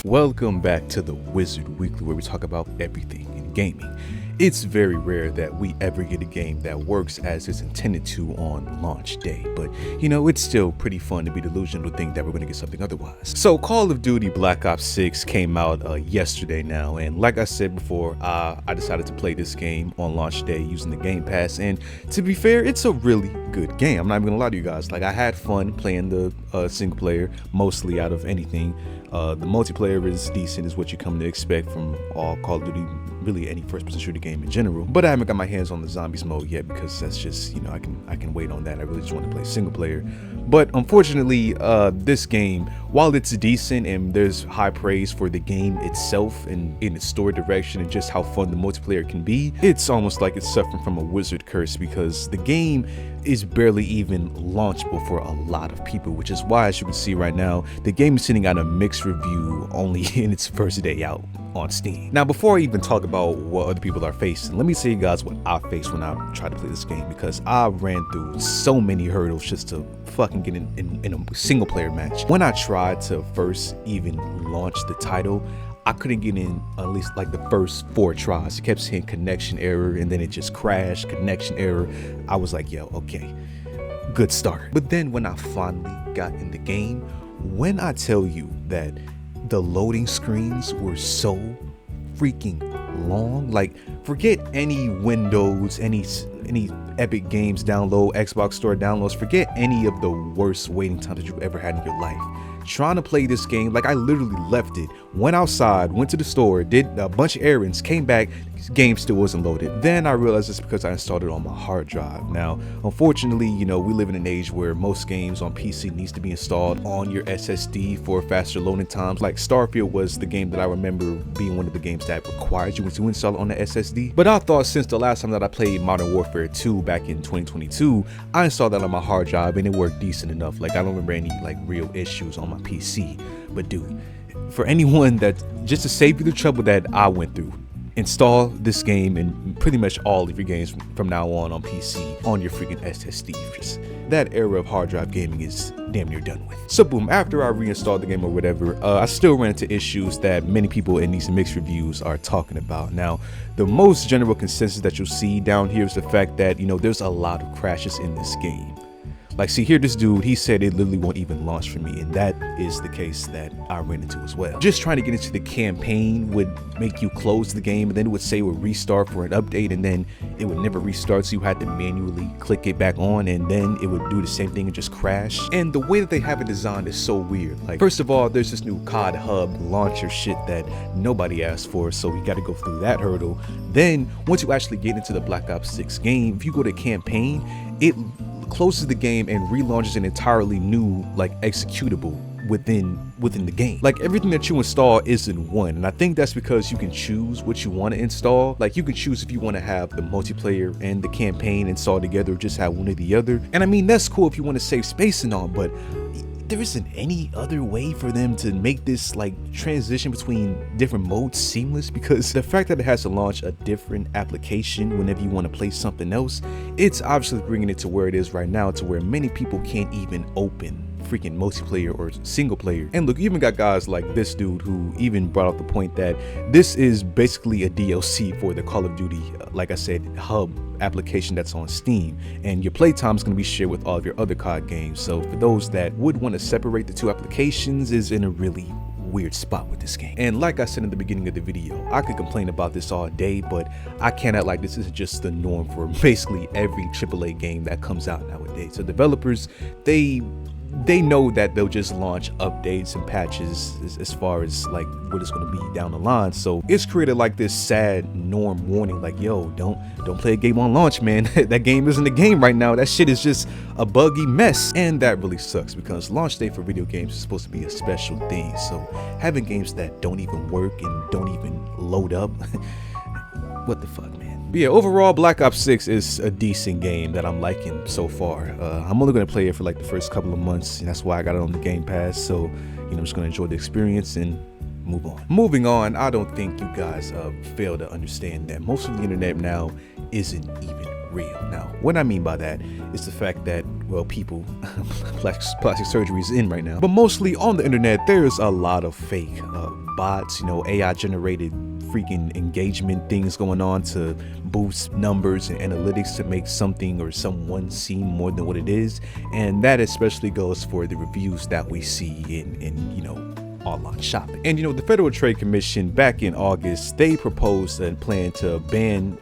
Welcome back to the Wizard Weekly, where we talk about everything in gaming. It's very rare that we ever get a game that works as it's intended to on launch day, but you know, it's still pretty fun to be delusional to think that we're going to get something otherwise. So Call of Duty Black Ops 6 came out yesterday now, and like I said before, I decided to play this game on launch day using the Game Pass, and to be fair, it's a really good game. I'm not even gonna lie to you guys. Like, I had fun playing the single player mostly out of anything. The multiplayer is decent, is what you come to expect from all Call of Duty, really any first-person shooter game in general. But I haven't got my hands on the zombies mode yet because that's just, you know, I can wait on that. I really just want to play single player. But unfortunately, this game, while it's decent and there's high praise for the game itself and in its story direction and just how fun the multiplayer can be, it's almost like it's suffering from a wizard curse because the game is barely even launchable for a lot of people, which is why, as you can see right now, the game is sitting at a mixed review only in its first day out on Steam. Now, before I even talk about what other people are facing, let me tell you guys what I faced when I tried to play this game, because I ran through so many hurdles just to fucking get in a single player match. When I tried to first even launch the title, I couldn't get in at least like the first 4 tries. It kept saying connection error, and then it just crashed, connection error. I was like, yo, okay, good start. But then when I finally got in the game, when I tell you that the loading screens were so freaking long, like, forget any Windows, any Epic Games download, Xbox Store downloads, forget any of the worst waiting times that you've ever had in your life. Trying to play this game, like, I literally left it, went outside, went to the store, did a bunch of errands, came back, game still wasn't loaded. Then I realized it's because I installed it on my hard drive. Now, unfortunately, you know, we live in an age where most games on PC needs to be installed on your SSD for faster loading times. Like Starfield was the game that I remember being one of the games that requires you to install it on the SSD. But I thought since the last time that I played Modern Warfare 2 back in 2022, I installed that on my hard drive and it worked decent enough. Like, I don't remember any like real issues on my PC. But dude, for anyone that, just to save you the trouble that I went through, install this game and pretty much all of your games from now on PC on your freaking SSD. Just that era of hard drive gaming is damn near done with. So boom, after I reinstalled the game or whatever, I still ran into issues that many people in these mixed reviews are talking about. Now, the most general consensus that you'll see down here is the fact that, you know, there's a lot of crashes in this game. Like, see here, this dude, he said it literally won't even launch for me, and that is the case that I ran into as well. Just trying to get into the campaign would make you close the game, and then it would say it would restart for an update, and then it would never restart, so you had to manually click it back on, and then it would do the same thing and just crash. And the way that they have it designed is so weird. Like, first of all, there's this new COD hub launcher shit that nobody asked for, so you got to go through that hurdle. Then, once you actually get into the Black Ops 6 game, if you go to campaign, it closes the game and relaunches an entirely new like executable within the game. Like, everything that you install is in one, and I think that's because you can choose what you want to install. Like, you can choose if you want to have the multiplayer and the campaign installed together, or just have one or the other. And I mean, that's cool if you want to save space and all, but there isn't any other way for them to make this like transition between different modes seamless, because the fact that it has to launch a different application whenever you want to play something else, it's obviously bringing it to where it is right now, to where many people can't even open freaking multiplayer or single player. And look, you even got guys like this dude who even brought up the point that this is basically a DLC for the Call of Duty, like I said, hub application that's on Steam, and your playtime is going to be shared with all of your other COD games. So for those that would want to separate the two applications, is in a really weird spot with this game. And like I said in the beginning of the video, I could complain about this all day, but I cannot, like, this is just the norm for basically every AAA game that comes out nowadays. So developers, they know that they'll just launch updates and patches as far as like what it's going to be down the line. So it's created like this sad norm warning, like, yo, don't play a game on launch, man. That game isn't a game right now. That shit is just a buggy mess. And that really sucks, because launch day for video games is supposed to be a special thing. So having games that don't even work and don't even load up, what the fuck, man. But yeah, overall, Black Ops 6 is a decent game that I'm liking so far. I'm only going to play it for like the first couple of months, and that's why I got it on the Game Pass. So, you know, I'm just going to enjoy the experience and move on. Moving on, I don't think you guys fail to understand that most of the internet now isn't even real. Now, what I mean by that is the fact that well, people plastic surgery is in right now. But mostly on the internet, there's a lot of fake bots, AI generated freaking engagement things going on to boost numbers and analytics to make something or someone seem more than what it is. And that especially goes for the reviews that we see in online shopping. And the Federal Trade Commission back in August, they proposed a plan to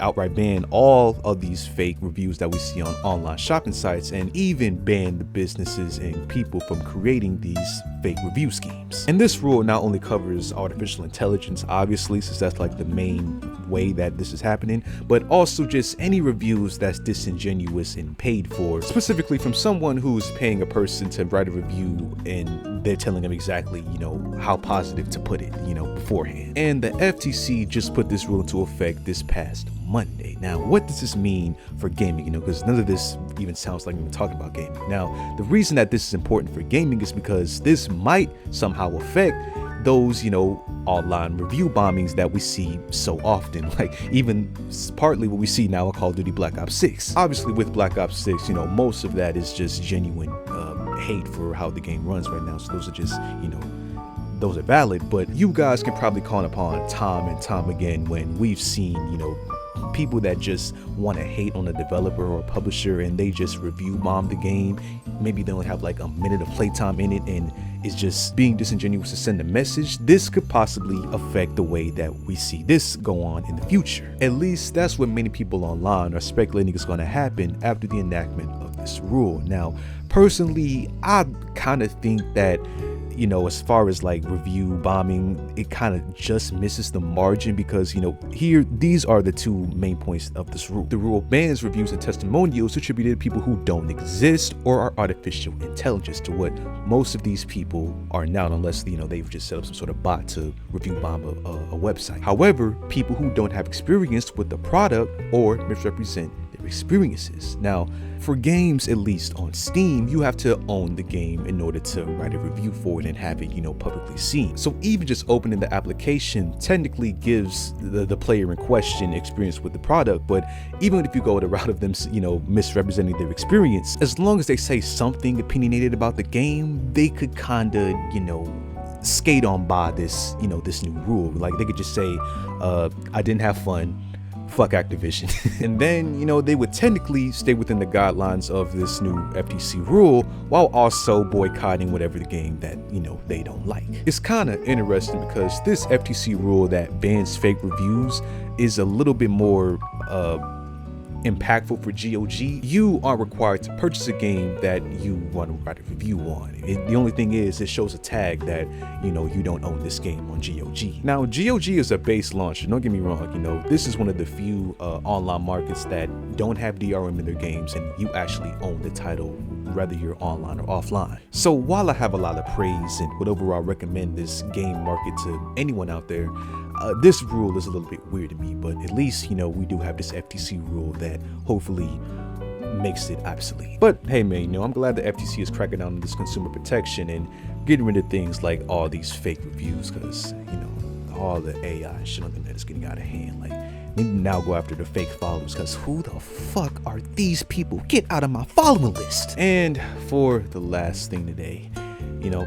outright ban all of these fake reviews that we see on online shopping sites, and even ban the businesses and people from creating these fake review schemes. And this rule not only covers artificial intelligence, obviously, since that's like the main way that this is happening, but also just any reviews that's disingenuous and paid for, specifically from someone who's paying a person to write a review and they're telling them exactly, how positive to put it, beforehand. And the FTC just put this rule into effect this past Monday. Now, what does this mean for gaming? Because none of this even sounds like we're talking about gaming. Now, the reason that this is important for gaming is because this might somehow affect those, online review bombings that we see so often, like even partly what we see now in Call of Duty Black Ops 6. Obviously with Black Ops 6, most of that is just genuine hate for how the game runs right now. So those are just, those are valid, but you guys can probably call upon time and time again when we've seen, people that just want to hate on a developer or a publisher and they just review bomb the game. Maybe they only have like a minute of playtime in it and it's just being disingenuous to send a message. This could possibly affect the way that we see this go on in the future. At least that's what many people online are speculating is going to happen after the enactment of this rule. Now, personally, I kind of think that as far as like review bombing, it kind of just misses the margin because, here, these are the two main points of this rule. The rule bans reviews and testimonials attributed to people who don't exist or are artificial intelligence, to what most of these people are now, unless, they've just set up some sort of bot to review bomb a website. However, people who don't have experience with the product or misrepresent their experiences. Now, for games, at least on Steam, you have to own the game in order to write a review for it and have it, publicly seen. So even just opening the application technically gives the player in question experience with the product. But even if you go the route of them, misrepresenting their experience, as long as they say something opinionated about the game, they could kind of, skate on by this, this new rule. Like they could just say, I didn't have fun. Fuck Activision. And then, they would technically stay within the guidelines of this new FTC rule while also boycotting whatever the game that, they don't like. It's kind of interesting because this FTC rule that bans fake reviews is a little bit more impactful for GOG. You are required to purchase a game that you want to write a review on. The only thing is it shows a tag that you don't own this game on GOG. Now, GOG is a base launcher, don't get me wrong. This is one of the few online markets that don't have DRM in their games and you actually own the title whether you're online or offline. So while I have a lot of praise and would overall recommend this game market to anyone out there, this rule is a little bit weird to me, but at least, we do have this FTC rule that hopefully makes it obsolete. But hey man, I'm glad the FTC is cracking down on this consumer protection and getting rid of things like all these fake reviews, because, all the AI shit on the internet is getting out of hand. Like, they now go after the fake followers, because who the fuck are these people? Get out of my following list. And for the last thing today,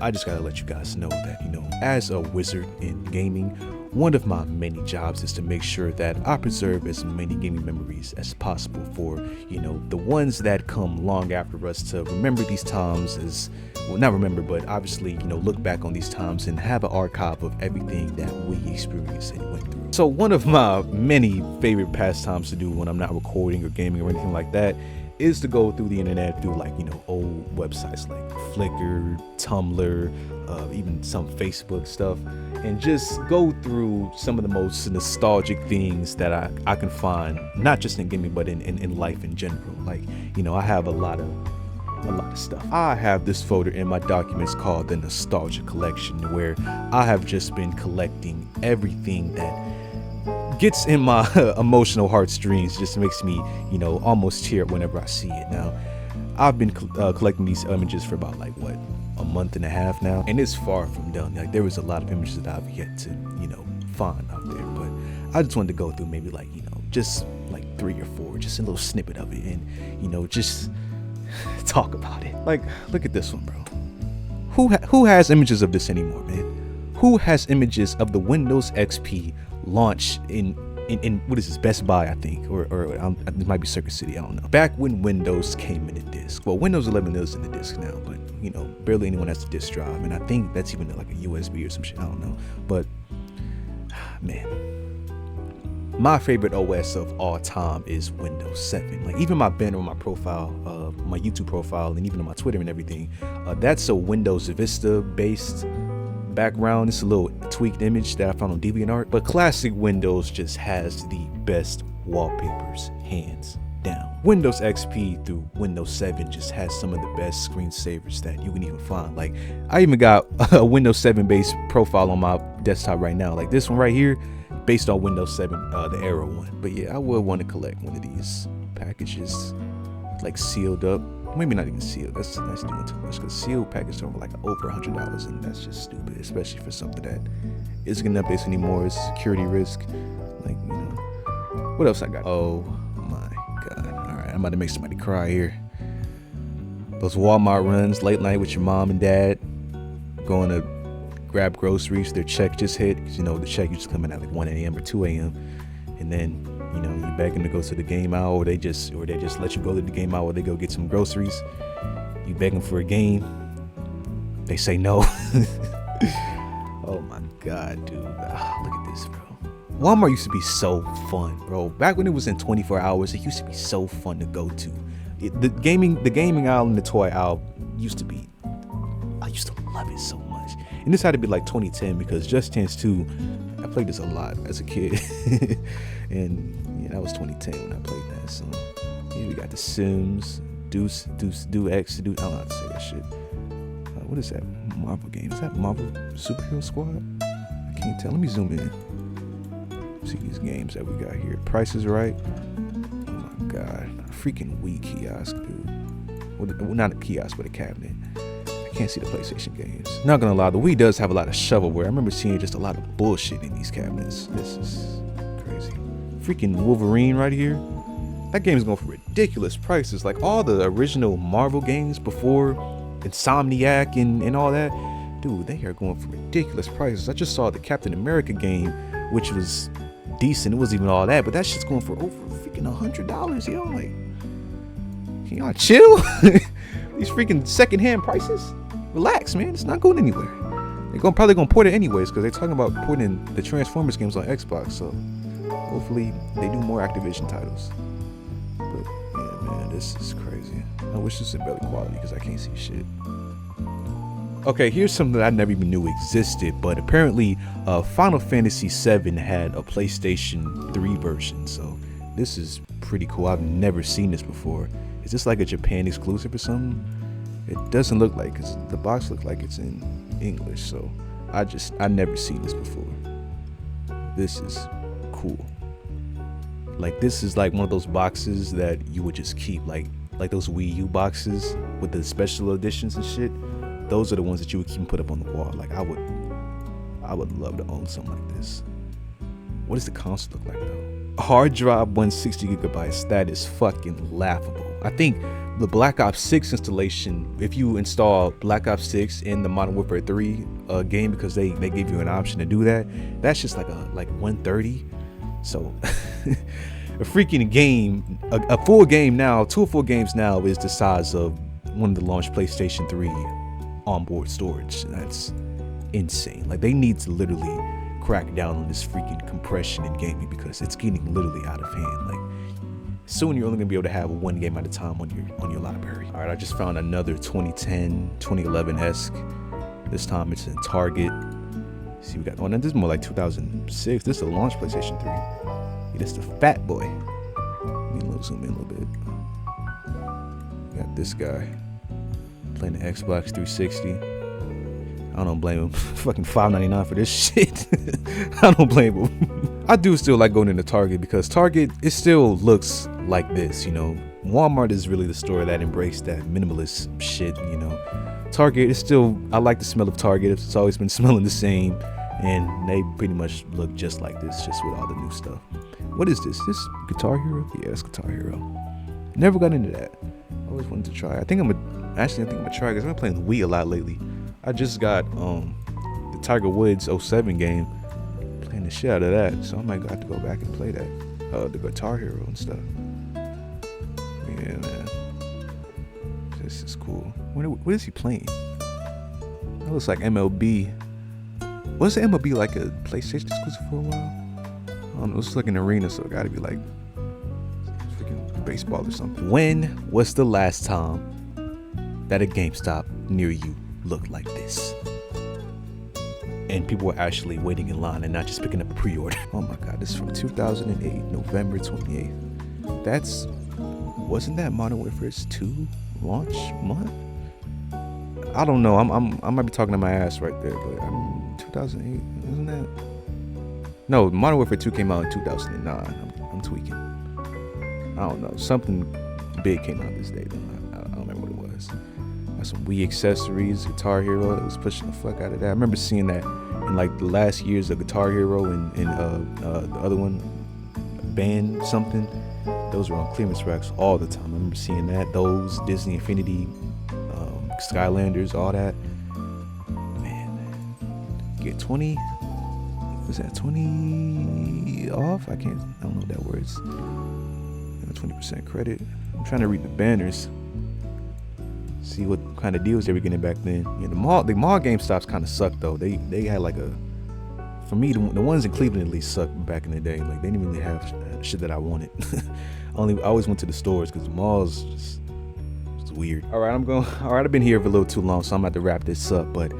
I just gotta let you guys know that, as a wizard in gaming, one of my many jobs is to make sure that I preserve as many gaming memories as possible for, the ones that come long after us, to remember these times as, well, not remember, but obviously, look back on these times and have an archive of everything that we experienced and went through. So one of my many favorite pastimes to do when I'm not recording or gaming or anything like that is to go through the internet, through like, old websites like Flickr, Tumblr, even some Facebook stuff, and just go through some of the most nostalgic things that I can find, not just in gaming, but in life in general. Like, I have a lot of stuff. I have this folder in my documents called the Nostalgia Collection, where I have just been collecting everything that gets in my emotional heartstrings, just makes me, almost tear up whenever I see it. Now, I've been collecting these images for about like a month and a half now, and it's far from done. Like, there was a lot of images that I've yet to, find out there, but I just wanted to go through maybe like, just like 3 or 4, just a little snippet of it, and, just talk about it. Like, look at this one, bro. Who has images of this anymore, man? Who has images of the Windows XP launch in what is this, Best Buy, I think, or it might be Circuit City, I don't know. Back when Windows came in the disc. Well, Windows 11 is in the disc now, but you know, barely anyone has the disc drive, and I think that's even like a USB or some shit, I don't know. But man, my favorite OS of all time is Windows 7. Like, even my banner on my profile, my YouTube profile, and even on my Twitter and everything, that's a Windows Vista based background. It's a little tweaked image that I found on DeviantArt, but classic Windows just has the best wallpapers, hands down. Windows XP through Windows 7 just has some of the best screensavers that you can even find. Like, I even got a Windows 7 based profile on my desktop right now, like this one right here, based on Windows 7, the Era one. But yeah, I would want to collect one of these packages, like sealed up. Maybe not even sealed. That's doing too much, because sealed packages are like over $100, and that's just stupid, especially for something that isn't gonna update anymore. It's a security risk. Like, you know, what else I got? Oh my god! All right, I'm about to make somebody cry here. Those Walmart runs late night with your mom and dad, going to grab groceries. Their check just hit, because you know the check used to come in at like 1 a.m. or 2 a.m. and then, you know, you begging to go to the game aisle, or they just let you go to the game aisle, or they go get some groceries. You begging for a game, they say no. Oh my god, dude. Look at this, bro. Walmart used to be so fun, bro. Back when it was in 24 hours, it used to be so fun to go to. The gaming aisle and the toy aisle used to be, I used to love it so much. And this had to be like 2010, because Just Dance 2, I played this a lot as a kid. And yeah, that was 2010 when I played that. So here we got The Sims, do X, I don't know how to say that shit. What is that Marvel game? Is that Marvel Superhero Squad? I can't tell. Let me zoom in. See these games that we got here. Price is Right. Oh my god, a freaking Wii kiosk, dude. Well, not a kiosk, but a cabinet. I can't see the PlayStation games. Not gonna lie, the Wii does have a lot of shovelware. I remember seeing just a lot of bullshit in these cabinets. This is crazy. Freaking Wolverine right here. That game is going for ridiculous prices. Like all the original Marvel games before Insomniac and all that, dude, they are going for ridiculous prices. I just saw the Captain America game, which was decent. It wasn't even all that, but that shit's going for over freaking $100. Yo, like, can y'all chill? These freaking secondhand prices. Relax, man. It's not going anywhere. They're probably gonna port it anyways, because they're talking about porting the Transformers games on Xbox. So hopefully they do more Activision titles. But yeah, man, this is crazy. I wish this was better quality, because I can't see shit. Okay, here's something that I never even knew existed, but apparently Final Fantasy VII had a PlayStation 3 version. So this is pretty cool. I've never seen this before. Is this like a Japan exclusive or something? It doesn't look like, because the box looks like it's in English. So I never seen this before. This is cool. Like, this is like one of those boxes that you would just keep, like those Wii U boxes with the special editions and shit. Those are the ones that you would keep and put up on the wall. Like, I would love to own something like this. What does the console look like though? Hard drive 160 gigabytes. That is fucking laughable. I think the Black Ops 6 installation, if you install Black Ops 6 in the Modern Warfare 3 game, because they give you an option to do that, that's just like 130. So a freaking game, a full game now, 2 full games now is the size of one of the launched PlayStation 3 onboard storage. That's insane. Like, they need to literally crack down on this freaking compression in gaming, because it's getting literally out of hand. Like, soon you're only gonna be able to have one game at a time on your library. All right, I just found another 2010, 2011-esque. This time it's in Target. See, we got one. This is more like 2006. This is a launch PlayStation 3. Yeah, this is the fat boy. Let me zoom in a little bit. We got this guy playing the Xbox 360. I don't blame him. Fucking $5.99 for this shit. I don't blame him. I do still like going into Target, because Target, it still looks like this, you know. Walmart is really the store that embraced that minimalist shit, you know. Target is still, I like the smell of Target. It's always been smelling the same, and they pretty much look just like this, just with all the new stuff. What is this? This Guitar Hero? Yeah, it's Guitar Hero. Never got into that. always wanted to try. I think I'm gonna try because I've been playing the Wii a lot lately. I just got the Tiger Woods 07 game, playing the shit out of that. So I might have to go back and play that. The Guitar Hero and stuff. Yeah, man. This is cool. What is he playing? That looks like MLB. Was the MLB like a PlayStation exclusive for a while? I don't know. It's like an arena, so it gotta be like freaking baseball or something. When was the last time that a GameStop near you looked like this? And people were actually waiting in line and not just picking up a pre-order. Oh my God, this is from 2008, November 28th. Wasn't that Modern Warfare 2 launch month? I don't know. I might be talking to my ass right there, but 2008, isn't that? No, Modern Warfare 2 came out in 2009. I'm tweaking. I don't know. Something big came out this day though. I don't remember what it was. Got some Wii accessories, Guitar Hero that was pushing the fuck out of that. I remember seeing that in like the last years of Guitar Hero and the other one, Band something. Those were on clearance racks all the time. I remember seeing that. Those Disney Infinity, Skylanders, all that. Man, get 20. Was that 20 off? I don't know what that word is. 20% credit. I'm trying to read the banners. See what kind of deals they were getting back then. Yeah, the mall GameStops kind of sucked though. They had like for me, the ones in Cleveland at least sucked back in the day. Like they didn't really have shit that I wanted. I always went to the stores because the malls just weird. All right, I've been here for a little too long, so I'm about to wrap this up. But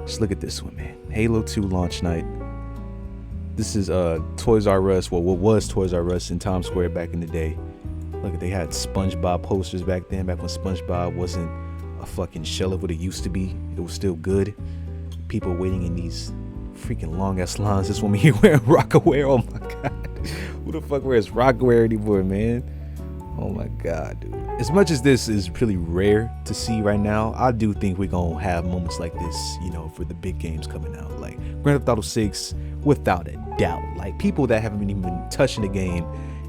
just look at this one, man. Halo 2 launch night. This is Toys R Us. Well, what was Toys R Us in Times Square back in the day. Look, they had SpongeBob posters back then. Back when SpongeBob wasn't a fucking shell of what it used to be. It was still good. People waiting in these freaking long ass lines. This woman here wearing Rockaware. Oh my God. Who the fuck wears Rockaware anymore, man? Oh my God, dude. As much as this is really rare to see right now, I do think we're gonna have moments like this, for the big games coming out. Like Grand Theft Auto 6, without a doubt. Like people that haven't even been touching the game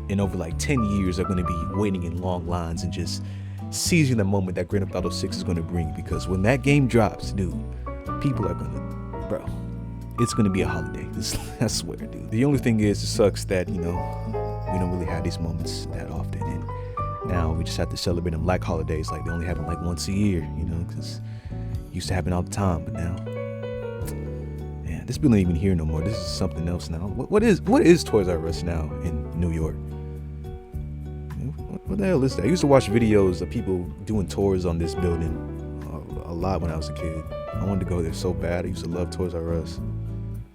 in over like 10 years are gonna be waiting in long lines and just seizing the moment that Grand Theft Auto 6 is gonna bring. Because when that game drops, dude, people are gonna, bro, it's gonna be a holiday. I swear, dude. The only thing is, it sucks that, we don't really have these moments that often. And now we just have to celebrate them like holidays. Like they only happen like once a year, because it used to happen all the time. But now, man, this building ain't even here no more. This is something else now. What is Toys R Us now in New York? What the hell is that? I used to watch videos of people doing tours on this building a lot when I was a kid. I wanted to go there so bad. I used to love Toys R Us.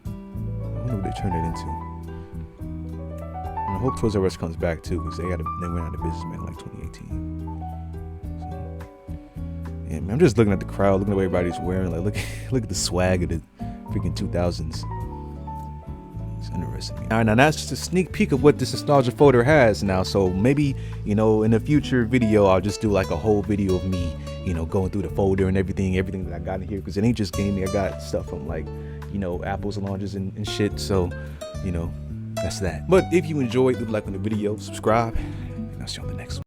I wonder what they turned it into. I hope Toys R Us comes back too, because they went out of business in like 2018. So, yeah, man, I'm just looking at the crowd, looking at what everybody's wearing. Like, look at the swag of the freaking 2000s. It's interesting. All right, now that's just a sneak peek of what this nostalgia folder has now. So maybe, in a future video, I'll just do like a whole video of me, going through the folder and everything that I got in here, because it ain't just gaming. I got stuff from like, Apple's launches and shit. So, that's that. But if you enjoyed, leave a like on the video, subscribe, and I'll see you on the next one.